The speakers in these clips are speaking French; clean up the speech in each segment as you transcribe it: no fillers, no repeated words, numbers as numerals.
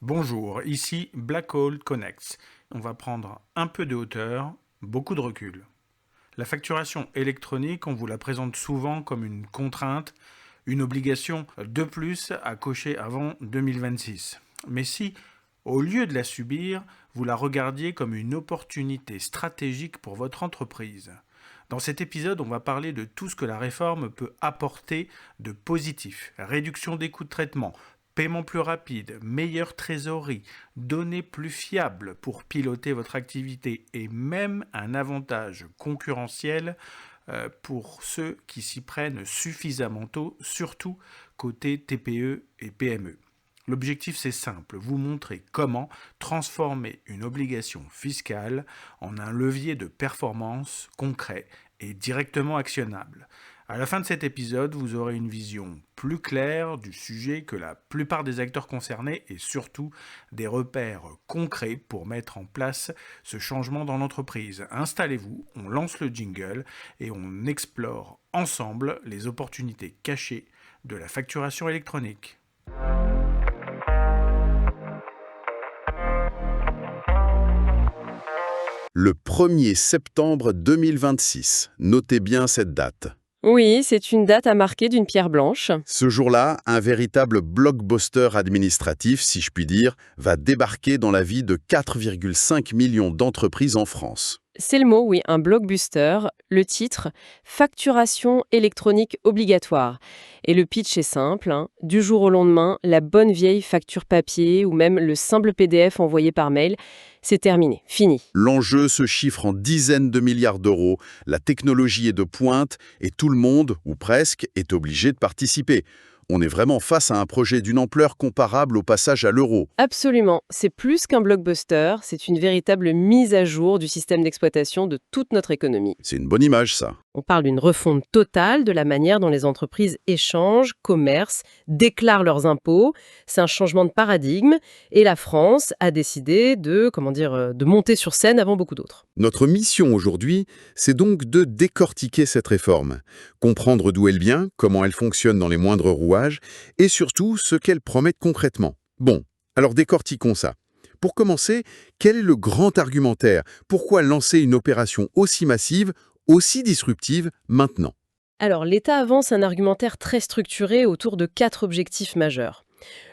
Bonjour, ici Blackhold Connects. On va prendre un peu de hauteur, beaucoup de recul. La facturation électronique, on vous la présente souvent comme une contrainte, une obligation de plus à cocher avant 2026. Mais si, au lieu de la subir, vous la regardiez comme une opportunité stratégique pour votre entreprise. Dans cet épisode, on va parler de tout ce que la réforme peut apporter de positif. Réduction des coûts de traitement, paiement plus rapide, meilleure trésorerie, données plus fiables pour piloter votre activité et même un avantage concurrentiel pour ceux qui s'y prennent suffisamment tôt, surtout côté TPE et PME. L'objectif, c'est simple, vous montrer comment transformer une obligation fiscale en un levier de performance concret et directement actionnable. À la fin de cet épisode, vous aurez une vision plus claire du sujet que la plupart des acteurs concernés et surtout des repères concrets pour mettre en place ce changement dans l'entreprise. Installez-vous, on lance le jingle et on explore ensemble les opportunités cachées de la facturation électronique. Le 1er septembre 2026. Notez bien cette date. Oui, c'est une date à marquer d'une pierre blanche. Ce jour-là, un véritable blockbuster administratif, si je puis dire, va débarquer dans la vie de 4,5 millions d'entreprises en France. C'est le mot, oui, un blockbuster. Le titre, facturation électronique obligatoire. Et le pitch est simple, hein. Du jour au lendemain, la bonne vieille facture papier ou même le simple PDF envoyé par mail, c'est terminé, fini. L'enjeu se chiffre en dizaines de milliards d'euros, la technologie est de pointe et tout le monde, ou presque, est obligé de participer. On est vraiment face à un projet d'une ampleur comparable au passage à l'euro. Absolument, c'est plus qu'un blockbuster, c'est une véritable mise à jour du système d'exploitation de toute notre économie. C'est une bonne image, ça. On parle d'une refonte totale de la manière dont les entreprises échangent, commercent, déclarent leurs impôts. C'est un changement de paradigme et la France a décidé de monter sur scène avant beaucoup d'autres. Notre mission aujourd'hui, c'est donc de décortiquer cette réforme, comprendre d'où elle vient, comment elle fonctionne dans les moindres rouages et surtout ce qu'elle promet concrètement. Bon, alors décortiquons ça. Pour commencer, quel est le grand argumentaire? Pourquoi lancer une opération aussi massive, aussi disruptive maintenant? Alors, l'État avance un argumentaire très structuré autour de 4 objectifs majeurs.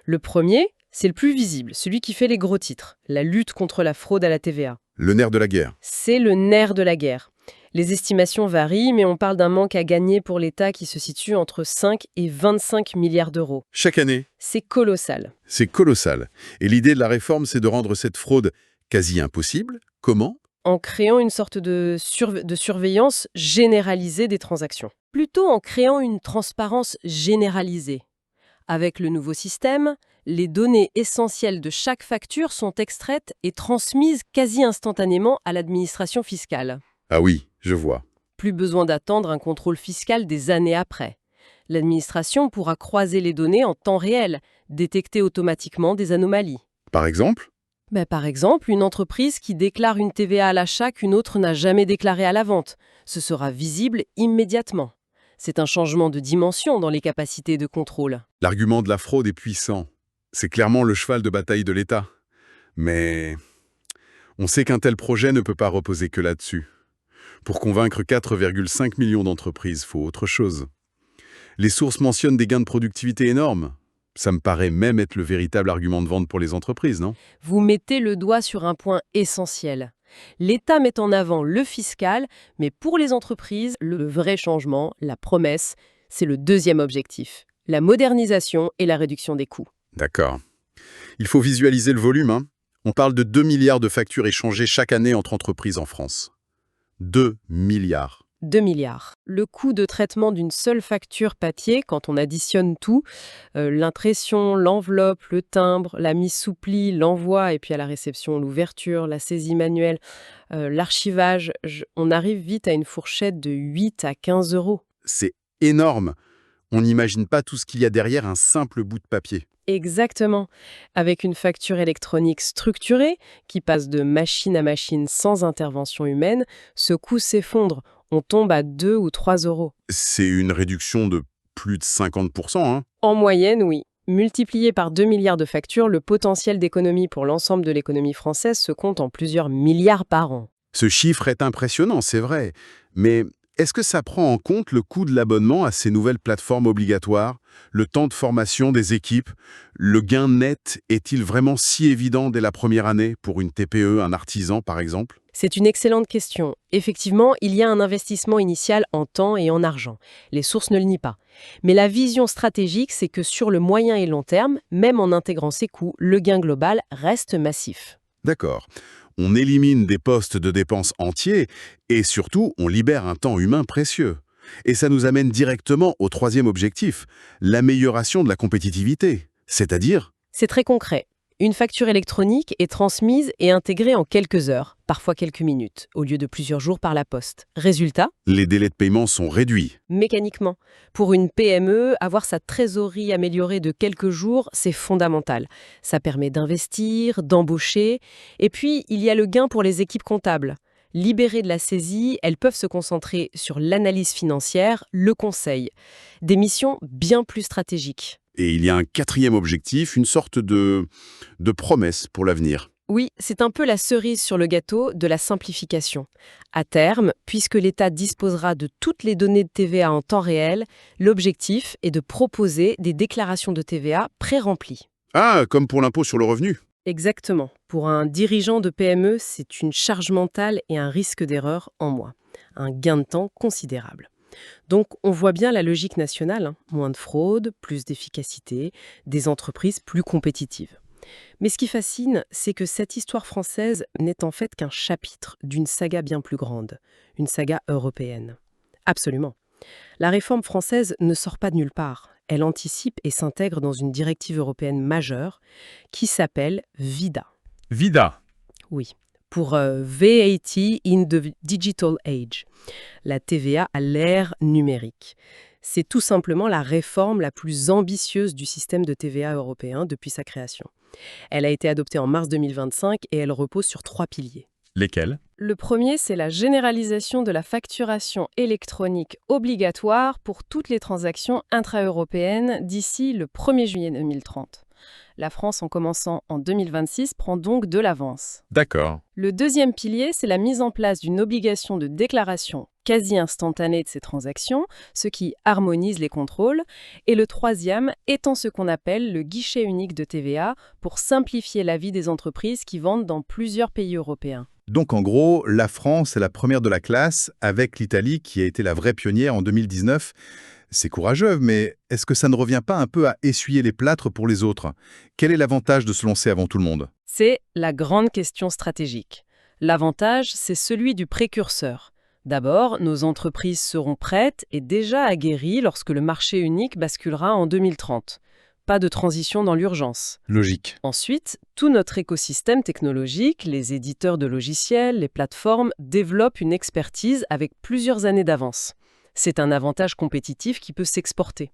Le premier, c'est le plus visible, celui qui fait les gros titres, la lutte contre la fraude à la TVA. Le nerf de la guerre. C'est le nerf de la guerre. Les estimations varient, mais on parle d'un manque à gagner pour l'État qui se situe entre 5 et 25 milliards d'euros. Chaque année. C'est colossal. C'est colossal. Et l'idée de la réforme, c'est de rendre cette fraude quasi impossible. Comment? En créant une sorte de surveillance généralisée des transactions. Plutôt en créant une transparence généralisée. Avec le nouveau système, les données essentielles de chaque facture sont extraites et transmises quasi instantanément à l'administration fiscale. Ah oui, je vois. Plus besoin d'attendre un contrôle fiscal des années après. L'administration pourra croiser les données en temps réel, détecter automatiquement des anomalies. Par exemple? Par exemple, une entreprise qui déclare une TVA à l'achat qu'une autre n'a jamais déclarée à la vente. Ce sera visible immédiatement. C'est un changement de dimension dans les capacités de contrôle. L'argument de la fraude est puissant. C'est clairement le cheval de bataille de l'État. Mais on sait qu'un tel projet ne peut pas reposer que là-dessus. Pour convaincre 4,5 millions d'entreprises, faut autre chose. Les sources mentionnent des gains de productivité énormes. Ça me paraît même être le véritable argument de vente pour les entreprises, non? Vous mettez le doigt sur un point essentiel. L'État met en avant le fiscal, mais pour les entreprises, le vrai changement, la promesse, c'est le deuxième objectif, la modernisation et la réduction des coûts. D'accord. Il faut visualiser le volume, hein. On parle de 2 milliards de factures échangées chaque année entre entreprises en France. 2 milliards. 2 milliards. Le coût de traitement d'une seule facture papier, quand on additionne tout, l'impression, l'enveloppe, le timbre, la mise sous pli, l'envoi, et puis à la réception, l'ouverture, la saisie manuelle, l'archivage, on arrive vite à une fourchette de 8 à 15 euros. C'est énorme. On n'imagine pas tout ce qu'il y a derrière un simple bout de papier. Exactement. Avec une facture électronique structurée, qui passe de machine à machine sans intervention humaine, ce coût s'effondre. On tombe à 2 ou 3 euros. C'est une réduction de plus de 50%, hein. En moyenne, oui. Multiplié par 2 milliards de factures, le potentiel d'économie pour l'ensemble de l'économie française se compte en plusieurs milliards par an. Ce chiffre est impressionnant, c'est vrai. Mais est-ce que ça prend en compte le coût de l'abonnement à ces nouvelles plateformes obligatoires, le temps de formation des équipes? Le gain net est-il vraiment si évident dès la première année pour une TPE, un artisan par exemple? C'est une excellente question. Effectivement, il y a un investissement initial en temps et en argent. Les sources ne le nient pas. Mais la vision stratégique, c'est que sur le moyen et long terme, même en intégrant ces coûts, le gain global reste massif. D'accord. On élimine des postes de dépenses entiers et surtout, on libère un temps humain précieux. Et ça nous amène directement au troisième objectif, l'amélioration de la compétitivité. C'est-à-dire, C'est très concret. Une facture électronique est transmise et intégrée en quelques heures, parfois quelques minutes, au lieu de plusieurs jours par la poste. Résultat, les délais de paiement sont réduits. mécaniquement. Pour une PME, avoir sa trésorerie améliorée de quelques jours, c'est fondamental. Ça permet d'investir, d'embaucher. Et puis, il y a le gain pour les équipes comptables. Libérées de la saisie, elles peuvent se concentrer sur l'analyse financière, le conseil. Des missions bien plus stratégiques. Et il y a un quatrième objectif, une sorte de promesse pour l'avenir. Oui, c'est un peu la cerise sur le gâteau de la simplification. À terme, puisque l'État disposera de toutes les données de TVA en temps réel, l'objectif est de proposer des déclarations de TVA pré-remplies. Ah, comme pour l'impôt sur le revenu. Exactement. Pour un dirigeant de PME, c'est une charge mentale et un risque d'erreur en moins. Un gain de temps considérable. Donc, on voit bien la logique nationale, hein. Moins de fraude, plus d'efficacité, des entreprises plus compétitives. Mais ce qui fascine, c'est que cette histoire française n'est en fait qu'un chapitre d'une saga bien plus grande, une saga européenne. Absolument. La réforme française ne sort pas de nulle part. Elle anticipe et s'intègre dans une directive européenne majeure qui s'appelle VIDA. VIDA. Oui, pour VAT in the Digital Age, la TVA à l'ère numérique. C'est tout simplement la réforme la plus ambitieuse du système de TVA européen depuis sa création. Elle a été adoptée en mars 2025 et elle repose sur 3 piliers. Lesquels? Le premier, c'est la généralisation de la facturation électronique obligatoire pour toutes les transactions intra-européennes d'ici le 1er juillet 2030. La France, en commençant en 2026, prend donc de l'avance. D'accord. Le deuxième pilier, c'est la mise en place d'une obligation de déclaration quasi instantanée de ces transactions, ce qui harmonise les contrôles. Et le troisième étant ce qu'on appelle le guichet unique de TVA pour simplifier la vie des entreprises qui vendent dans plusieurs pays européens. Donc en gros, la France est la première de la classe, avec l'Italie qui a été la vraie pionnière en 2019. C'est courageux, mais est-ce que ça ne revient pas un peu à essuyer les plâtres pour les autres? Quel est l'avantage de se lancer avant tout le monde? C'est la grande question stratégique. L'avantage, c'est celui du précurseur. D'abord, nos entreprises seront prêtes et déjà aguerries lorsque le marché unique basculera en 2030. Pas de transition dans l'urgence. Logique. Ensuite, tout notre écosystème technologique, les éditeurs de logiciels, les plateformes, développent une expertise avec plusieurs années d'avance. C'est un avantage compétitif qui peut s'exporter.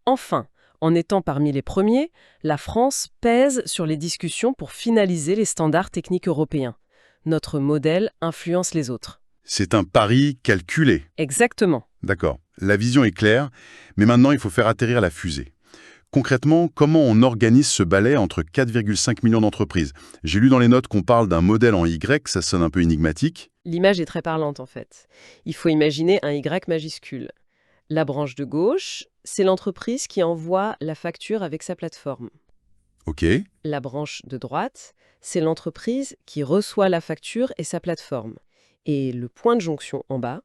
Enfin, en étant parmi les premiers, la France pèse sur les discussions pour finaliser les standards techniques européens. Notre modèle influence les autres. C'est un pari calculé. Exactement. D'accord. La vision est claire, mais maintenant il faut faire atterrir la fusée. Concrètement, comment on organise ce balai entre 4,5 millions d'entreprises? J'ai lu dans les notes qu'on parle d'un modèle en Y, ça sonne un peu énigmatique. L'image est très parlante en fait. Il faut imaginer un Y majuscule. La branche de gauche, c'est l'entreprise qui envoie la facture avec sa plateforme. Ok. La branche de droite, c'est l'entreprise qui reçoit la facture et sa plateforme. Et le point de jonction en bas,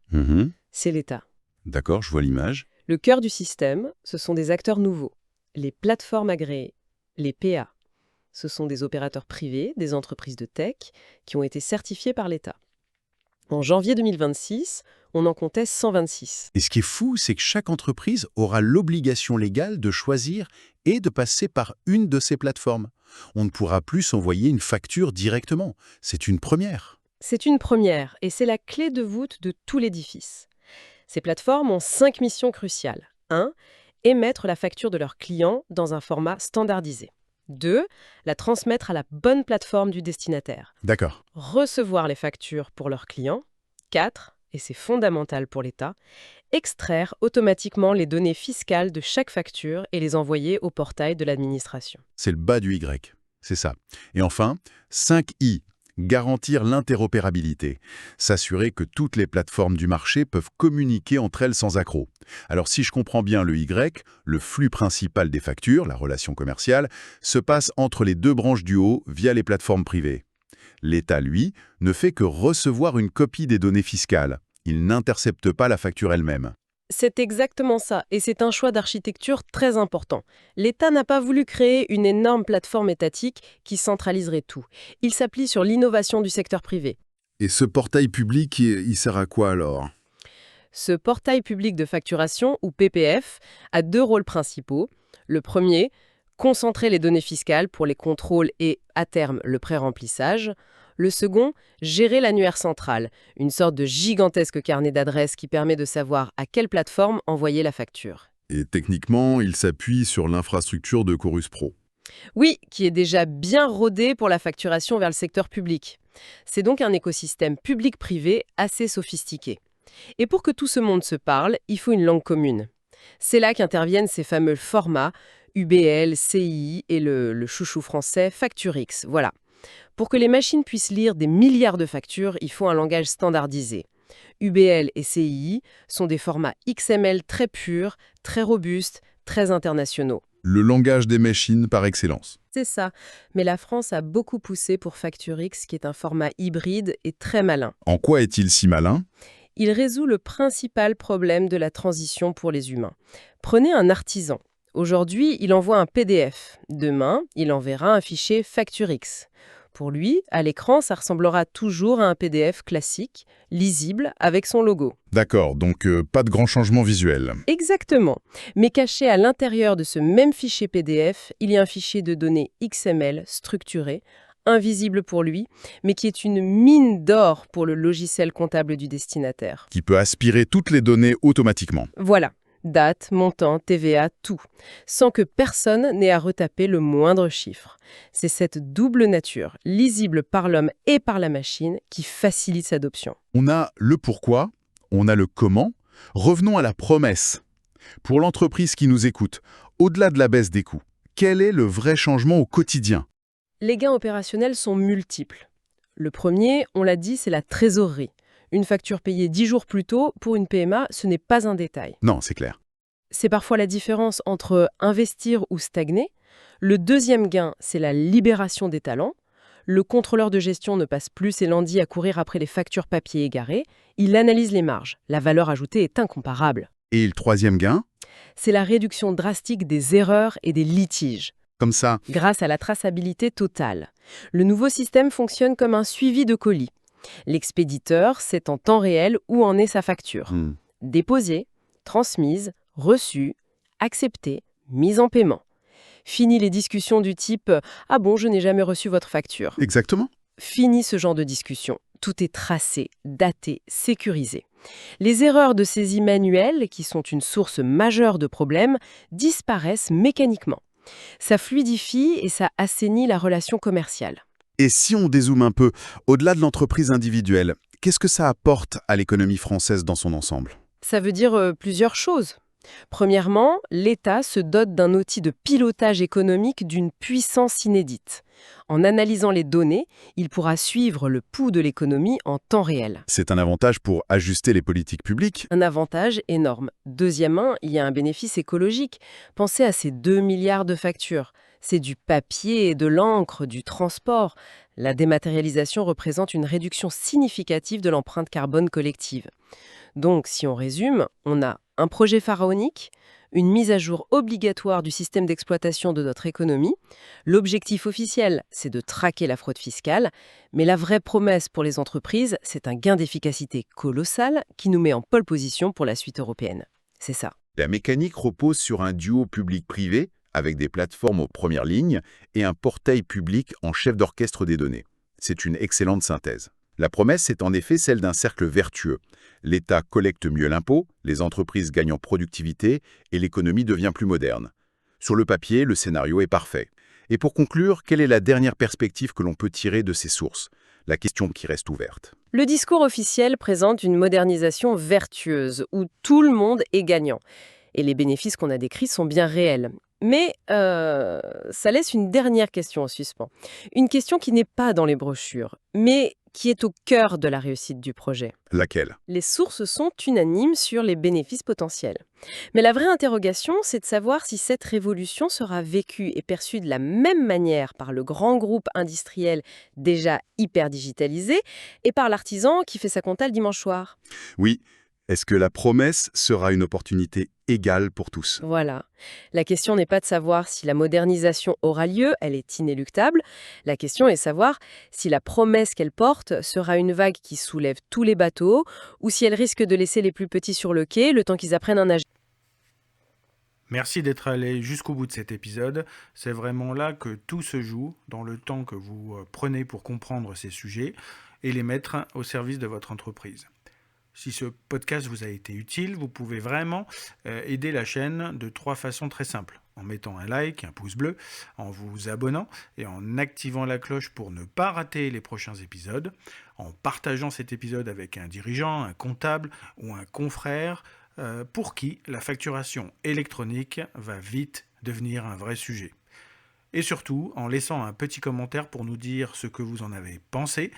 c'est l'État. D'accord, je vois l'image. Le cœur du système, ce sont des acteurs nouveaux. Les plateformes agréées, les PA. Ce sont des opérateurs privés, des entreprises de tech, qui ont été certifiés par l'État. En janvier 2026, on en comptait 126. Et ce qui est fou, c'est que chaque entreprise aura l'obligation légale de choisir et de passer par une de ces plateformes. On ne pourra plus s'envoyer une facture directement. C'est une première. C'est une première, et c'est la clé de voûte de tout l'édifice. Ces plateformes ont 5 missions cruciales. 1. Émettre la facture de leurs clients dans un format standardisé. 2. La transmettre à la bonne plateforme du destinataire. D'accord. Recevoir les factures pour leurs clients. 4. et c'est fondamental pour l'État, extraire automatiquement les données fiscales de chaque facture et les envoyer au portail de l'administration. C'est le bas du Y, c'est ça. Et enfin, 5I, garantir l'interopérabilité. S'assurer que toutes les plateformes du marché peuvent communiquer entre elles sans accroc. Alors si je comprends bien le Y, le flux principal des factures, la relation commerciale, se passe entre les deux branches du haut via les plateformes privées. L'État, lui, ne fait que recevoir une copie des données fiscales. Il n'intercepte pas la facture elle-même. C'est exactement ça, et c'est un choix d'architecture très important. L'État n'a pas voulu créer une énorme plateforme étatique qui centraliserait tout. Il s'appuie sur l'innovation du secteur privé. Et ce portail public, il sert à quoi alors? Ce portail public de facturation, ou PPF, a deux rôles principaux. Le premier, concentrer les données fiscales pour les contrôles et, à terme, le pré-remplissage. Le second, gérer l'annuaire central, une sorte de gigantesque carnet d'adresses qui permet de savoir à quelle plateforme envoyer la facture. Et techniquement, il s'appuie sur l'infrastructure de Chorus Pro. Oui, qui est déjà bien rodé pour la facturation vers le secteur public. C'est donc un écosystème public-privé assez sophistiqué. Et pour que tout ce monde se parle, il faut une langue commune. C'est là qu'interviennent ces fameux formats UBL, CII et le chouchou français FactureX. Voilà. Pour que les machines puissent lire des milliards de factures, il faut un langage standardisé. UBL et CII sont des formats XML très purs, très robustes, très internationaux. Le langage des machines par excellence. C'est ça. Mais la France a beaucoup poussé pour FactureX, qui est un format hybride et très malin. En quoi est-il si malin? Il résout le principal problème de la transition pour les humains. Prenez un artisan. Aujourd'hui, il envoie un PDF. Demain, il enverra un fichier FactureX. Pour lui, à l'écran, ça ressemblera toujours à un PDF classique, lisible, avec son logo. D'accord, donc pas de grand changement visuel. Exactement. Mais caché à l'intérieur de ce même fichier PDF, il y a un fichier de données XML structuré, invisible pour lui, mais qui est une mine d'or pour le logiciel comptable du destinataire. Qui peut aspirer toutes les données automatiquement. Voilà. Date, montant, TVA, tout. Sans que personne n'ait à retaper le moindre chiffre. C'est cette double nature, lisible par l'homme et par la machine, qui facilite sa adoption. On a le pourquoi, on a le comment. Revenons à la promesse. Pour l'entreprise qui nous écoute, au-delà de la baisse des coûts, quel est le vrai changement au quotidien? Les gains opérationnels sont multiples. Le premier, on l'a dit, c'est la trésorerie. Une facture payée 10 jours plus tôt, pour une PMA, ce n'est pas un détail. Non, c'est clair. C'est parfois la différence entre investir ou stagner. Le deuxième gain, c'est la libération des talents. Le contrôleur de gestion ne passe plus ses lundis à courir après les factures papier égarées. Il analyse les marges. La valeur ajoutée est incomparable. Et le troisième gain? C'est la réduction drastique des erreurs et des litiges. Comme ça. Grâce à la traçabilité totale. Le nouveau système fonctionne comme un suivi de colis. L'expéditeur sait en temps réel où en est sa facture. Déposée, transmise, reçue, acceptée, mise en paiement. Fini les discussions du type « Ah bon, je n'ai jamais reçu votre facture ». Exactement. Fini ce genre de discussion. Tout est tracé, daté, sécurisé. Les erreurs de saisie manuelle, qui sont une source majeure de problèmes, disparaissent mécaniquement. Ça fluidifie et ça assainit la relation commerciale. Et si on dézoome un peu, au-delà de l'entreprise individuelle, qu'est-ce que ça apporte à l'économie française dans son ensemble? Ça veut dire plusieurs choses. Premièrement, l'État se dote d'un outil de pilotage économique d'une puissance inédite. En analysant les données, il pourra suivre le pouls de l'économie en temps réel. C'est un avantage pour ajuster les politiques publiques. Un avantage énorme. Deuxièmement, il y a un bénéfice écologique. Pensez à ces 2 milliards de factures. C'est du papier, de l'encre, du transport. La dématérialisation représente une réduction significative de l'empreinte carbone collective. Donc, si on résume, on a un projet pharaonique, une mise à jour obligatoire du système d'exploitation de notre économie. L'objectif officiel, c'est de traquer la fraude fiscale, mais la vraie promesse pour les entreprises, c'est un gain d'efficacité colossal qui nous met en pole position pour la suite européenne. C'est ça. La mécanique repose sur un duo public-privé, avec des plateformes aux premières lignes et un portail public en chef d'orchestre des données. C'est une excellente synthèse. La promesse est en effet celle d'un cercle vertueux. L'État collecte mieux l'impôt, les entreprises gagnent en productivité et l'économie devient plus moderne. Sur le papier, le scénario est parfait. Et pour conclure, quelle est la dernière perspective que l'on peut tirer de ces sources? la question qui reste ouverte. Le discours officiel présente une modernisation vertueuse, où tout le monde est gagnant. Et les bénéfices qu'on a décrits sont bien réels. Mais ça laisse une dernière question en suspens. Une question qui n'est pas dans les brochures, mais qui est au cœur de la réussite du projet. Laquelle? Les sources sont unanimes sur les bénéfices potentiels. Mais la vraie interrogation, c'est de savoir si cette révolution sera vécue et perçue de la même manière par le grand groupe industriel déjà hyper digitalisé et par l'artisan qui fait sa compta le dimanche soir. Oui, est-ce que la promesse sera une opportunité égale pour tous? Voilà. La question n'est pas de savoir si la modernisation aura lieu, elle est inéluctable. La question est de savoir si la promesse qu'elle porte sera une vague qui soulève tous les bateaux ou si elle risque de laisser les plus petits sur le quai le temps qu'ils apprennent à nager. Merci d'être allé jusqu'au bout de cet épisode. C'est vraiment là que tout se joue, dans le temps que vous prenez pour comprendre ces sujets et les mettre au service de votre entreprise. Si ce podcast vous a été utile, vous pouvez vraiment aider la chaîne de 3 façons très simples. En mettant un like, un pouce bleu, en vous abonnant et en activant la cloche pour ne pas rater les prochains épisodes, en partageant cet épisode avec un dirigeant, un comptable ou un confrère pour qui la facturation électronique va vite devenir un vrai sujet. Et surtout, en laissant un petit commentaire pour nous dire ce que vous en avez pensé,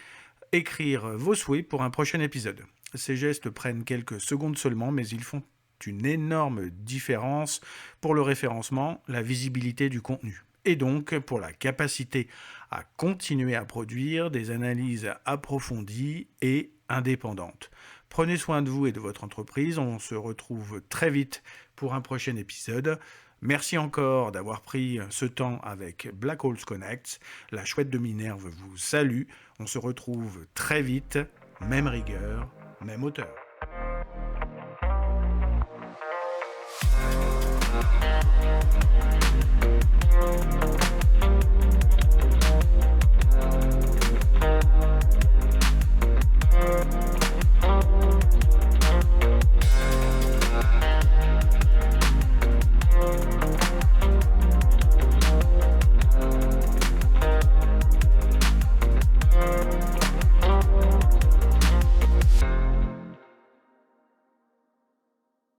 écrire vos souhaits pour un prochain épisode. Ces gestes prennent quelques secondes seulement, mais ils font une énorme différence pour le référencement, la visibilité du contenu, et donc pour la capacité à continuer à produire des analyses approfondies et indépendantes. Prenez soin de vous et de votre entreprise, on se retrouve très vite pour un prochain épisode. Merci encore d'avoir pris ce temps avec Black Holes Connect. La chouette de Minerve vous salue. On se retrouve très vite, même rigueur, même hauteur.